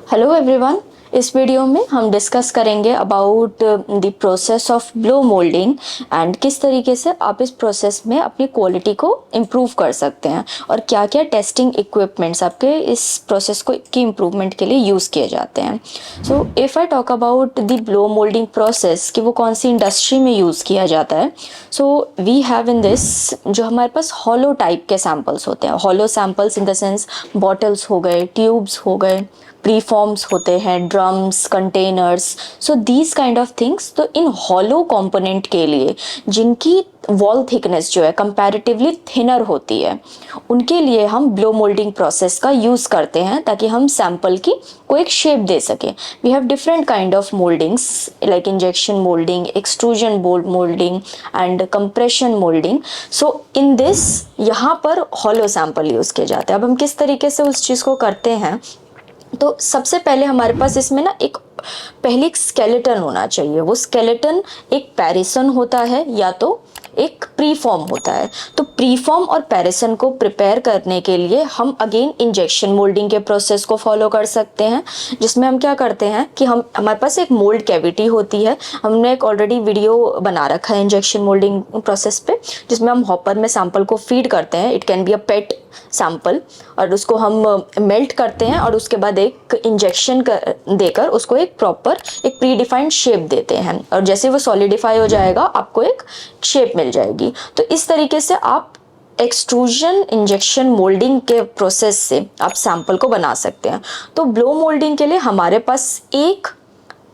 Hello everyone. इस video में हम डिस्कस करेंगे about the process of blow moulding and किस तरीके से आप इस प्रोसेस में अपनी क्वालिटी को इम्प्रूव कर सकते हैं और क्या क्या टेस्टिंग इक्विपमेंट्स आपके इस प्रोसेस को की इम्प्रूवमेंट के लिए यूज़ किए जाते हैं। So if I talk about the blow moulding process कि वो कौन सी इंडस्ट्री में यूज़ किया जाता है, so we have in this जो हमारे पास हॉलो टाइप के सैम्पल्स होते हैं। Hollow samples in the sense bottles हो गए, ट्यूब्स हो गए, प्रीफॉर्म्स होते हैं, drums, containers, so these kind of things. तो इन हॉलो कंपोनेंट के लिए जिनकी वॉल थिकनेस जो है कंपैरेटिवली थिनर होती है, उनके लिए हम ब्लो मोल्डिंग प्रोसेस का यूज़ करते हैं ताकि हम सैंपल की को एक शेप दे सकें। We have different kind of mouldings like injection moulding, extrusion blow moulding and compression moulding. So in this यहाँ पर हॉलो सैंपल यूज़ किए जाते हैं। अब हम किस तरीके से उस चीज़ को करते हैं, तो सबसे पहले हमारे पास इसमें ना एक स्केलेटन होना चाहिए। वो स्केलेटन एक पैरिसन होता है या तो एक प्रीफॉर्म होता है। तो प्रीफॉर्म और पैरिसन को प्रिपेयर करने के लिए हम अगेन इंजेक्शन मोल्डिंग के प्रोसेस को फॉलो कर सकते हैं, जिसमें हम क्या करते हैं कि हमारे पास एक मोल्ड कैविटी होती है। हमने एक ऑलरेडी वीडियो बना रखा है इंजेक्शन मोल्डिंग प्रोसेस पे, जिसमें हम हॉपर में सैंपल को फीड करते हैं। It can be a pet sample, और उसको हम मेल्ट करते हैं और उसके बाद एक इंजेक्शन देकर उसको एक प्रॉपर एक प्री डिफाइंड शेप देते हैं, और जैसे वो सॉलिडिफाई हो जाएगा आपको एक शेप मिल जाएगी। तो इस तरीके से आप एक्सट्रूजन इंजेक्शन मोल्डिंग के प्रोसेस से आप सैंपल को बना सकते हैं। तो ब्लो मोल्डिंग के लिए हमारे पास एक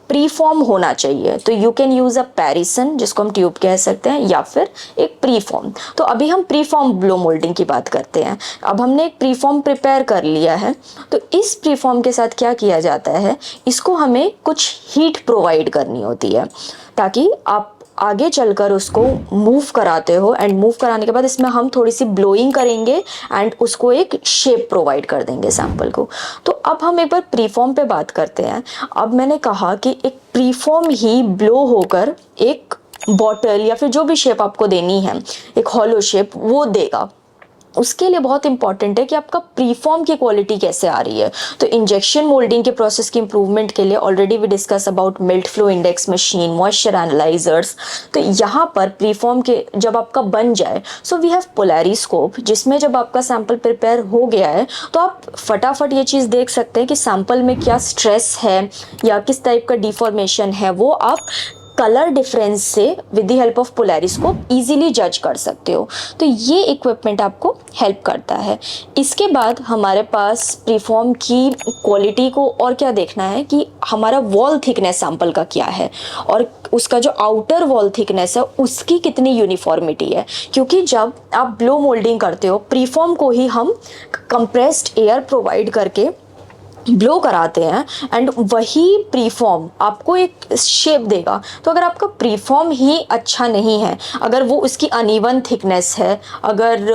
प्रीफॉर्म होना चाहिए। तो यू कैन यूज़ अ पैरिसन, जिसको हम ट्यूब कह सकते हैं, या फिर एक प्रीफॉर्म। तो अभी हम प्रीफॉर्म ब्लो मोल्डिंग की बात करते हैं। अब हमने एक प्रीफॉर्म प्रिपेयर कर लिया है, तो इस प्रीफॉर्म के साथ क्या किया जाता है, इसको हमें कुछ हीट प्रोवाइड करनी होती है ताकि आप आगे चलकर उसको मूव कराते हो, एंड मूव कराने के बाद इसमें हम थोड़ी सी ब्लोइंग करेंगे एंड उसको एक शेप प्रोवाइड कर देंगे सैंपल को। तो अब हम एक बार प्रीफॉर्म पे बात करते हैं। अब मैंने कहा कि एक प्रीफॉर्म ही ब्लो होकर एक बॉटल या फिर जो भी शेप आपको देनी है, एक हॉलो शेप, वो देगा। उसके लिए बहुत इंपॉर्टेंट है कि आपका प्रीफॉर्म की क्वालिटी कैसे आ रही है। तो इंजेक्शन मोल्डिंग के प्रोसेस की इंप्रूवमेंट के लिए already we discuss about melt flow index machine, moisture analysers. तो यहाँ पर प्रीफॉर्म के जब आपका बन जाए, सो वी हैव पोलैरिस्कोप, जिसमें जब आपका सैंपल प्रिपेयर हो गया है तो आप फटाफट ये चीज़ देख सकते हैं कि सैंपल में क्या स्ट्रेस है या किस टाइप का डिफॉर्मेशन है, वो आप कलर डिफरेंस से with the help of polariscope easily जज कर सकते हो। तो ये इक्विपमेंट आपको हेल्प करता है। इसके बाद हमारे पास प्रीफॉर्म की क्वालिटी को और क्या देखना है कि हमारा वॉल थिकनेस सैंपल का क्या है और उसका जो आउटर वॉल थिकनेस है उसकी कितनी यूनिफॉर्मिटी है, क्योंकि जब आप ब्लो मोल्डिंग करते हो प्रीफॉर्म को ही हम कंप्रेस्ड एयर प्रोवाइड करके ब्लो कराते हैं एंड वही प्रीफॉर्म आपको एक शेप देगा। तो अगर आपका प्रीफॉर्म ही अच्छा नहीं है, अगर वो उसकी अनइवन थिकनेस है, अगर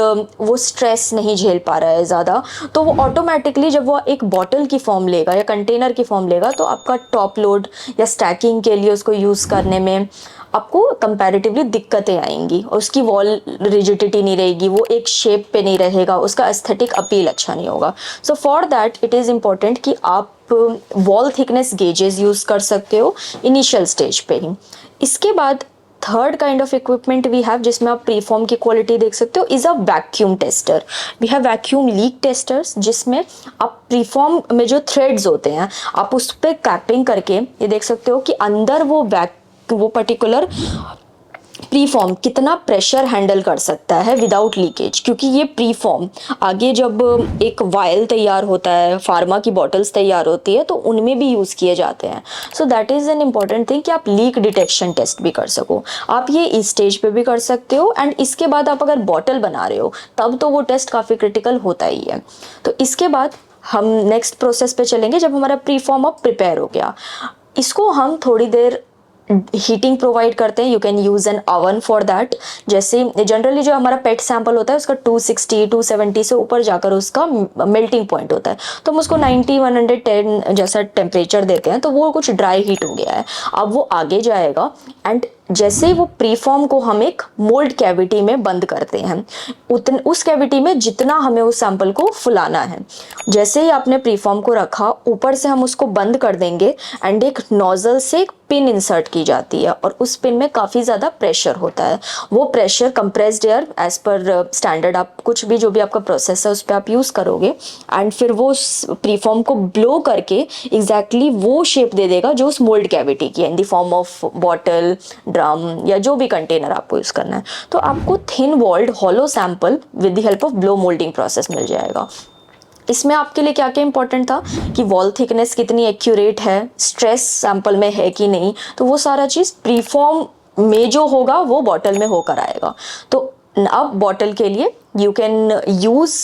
वो स्ट्रेस नहीं झेल पा रहा है ज़्यादा, तो वो ऑटोमेटिकली जब वो एक बॉटल की फॉर्म लेगा या कंटेनर की फॉर्म लेगा, तो आपका टॉप लोड या स्टैकिंग के लिए उसको यूज़ करने में आपको कंपैरेटिवली दिक्कतें आएंगी और उसकी वॉल रिजिडिटी नहीं रहेगी, वो एक शेप पे नहीं रहेगा, उसका एस्थेटिक अपील अच्छा नहीं होगा। So for that it is important कि आप वॉल थिकनेस गेजेस यूज़ कर सकते हो इनिशियल स्टेज पे ही। इसके बाद third kind of equipment we have जिसमें आप प्रीफॉर्म की क्वालिटी देख सकते हो is a vacuum tester. We have vacuum leak testers, जिसमें आप प्रीफॉर्म में जो थ्रेड्स होते हैं आप उस पर कैपिंग करके ये देख सकते हो कि अंदर वो पर्टिकुलर प्रीफॉर्म कितना प्रेशर हैंडल कर सकता है विदाउट लीकेज, क्योंकि ये प्रीफॉर्म आगे जब एक वायल तैयार होता है, फार्मा की बॉटल्स तैयार होती है, तो उनमें भी यूज़ किए जाते हैं। So that is an important thing कि आप लीक डिटेक्शन टेस्ट भी कर सको। आप ये इस स्टेज पे भी कर सकते हो, एंड इसके बाद आप अगर बॉटल बना रहे हो तब तो वो टेस्ट काफ़ी क्रिटिकल होता ही है। तो इसके बाद हम नेक्स्ट प्रोसेस पे चलेंगे। जब हमारा प्रीफॉर्म अब प्रिपेयर हो गया, इसको हम थोड़ी देर हीटिंग प्रोवाइड करते हैं। You can use an oven for that. जैसे जनरली जो हमारा पेट सैंपल होता है उसका 260 270 से ऊपर जाकर उसका मेल्टिंग पॉइंट होता है, तो हम उसको 90 110 जैसा टेम्परेचर देते हैं, तो वो कुछ ड्राई हीट हो गया है। अब वो आगे जाएगा एंड जैसे ही वो प्रीफॉर्म को हम एक मोल्ड कैविटी में बंद करते हैं, उस कैविटी में जितना हमें उस सैंपल को फुलाना है, जैसे ही आपने प्रीफॉर्म को रखा, ऊपर से हम उसको बंद कर देंगे एंड एक नोजल से एक पिन इंसर्ट की जाती है और उस पिन में काफ़ी ज़्यादा प्रेशर होता है। वो pressure compressed air as per standard, आप कुछ भी जो भी आपका प्रोसेस है उस पर आप यूज़ करोगे एंड फिर वो प्रीफॉर्म को ब्लो करके एग्जैक्टली वो शेप दे देगा जो उस मोल्ड कैविटी की है, in the form of bottle, drum या जो भी कंटेनर आपको यूज़ करना है। तो आपको thin walled hollow sample with the help of blow moulding process मिल जाएगा। इसमें आपके लिए क्या क्या इंपॉर्टेंट था कि वॉल थिकनेस कितनी एक्यूरेट है, स्ट्रेस सैंपल में है कि नहीं, तो वो सारा चीज़ प्रीफॉर्म में जो होगा वो बॉटल में होकर आएगा। तो अब बॉटल के लिए you can use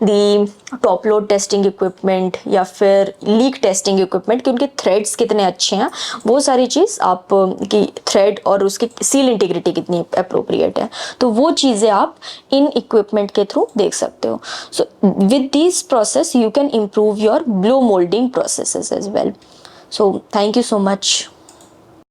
the top load testing equipment या फिर लीक टेस्टिंग इक्विपमेंट कि उनके थ्रेड्स कितने अच्छे हैं, वो सारी चीज़ आप की थ्रेड और उसकी सील इंटीग्रिटी कितनी अप्रोप्रिएट है, तो वो चीज़ें आप इन इक्विपमेंट के थ्रू देख सकते हो। So with this process you can improve your blow moulding processes as well. So thank you so much.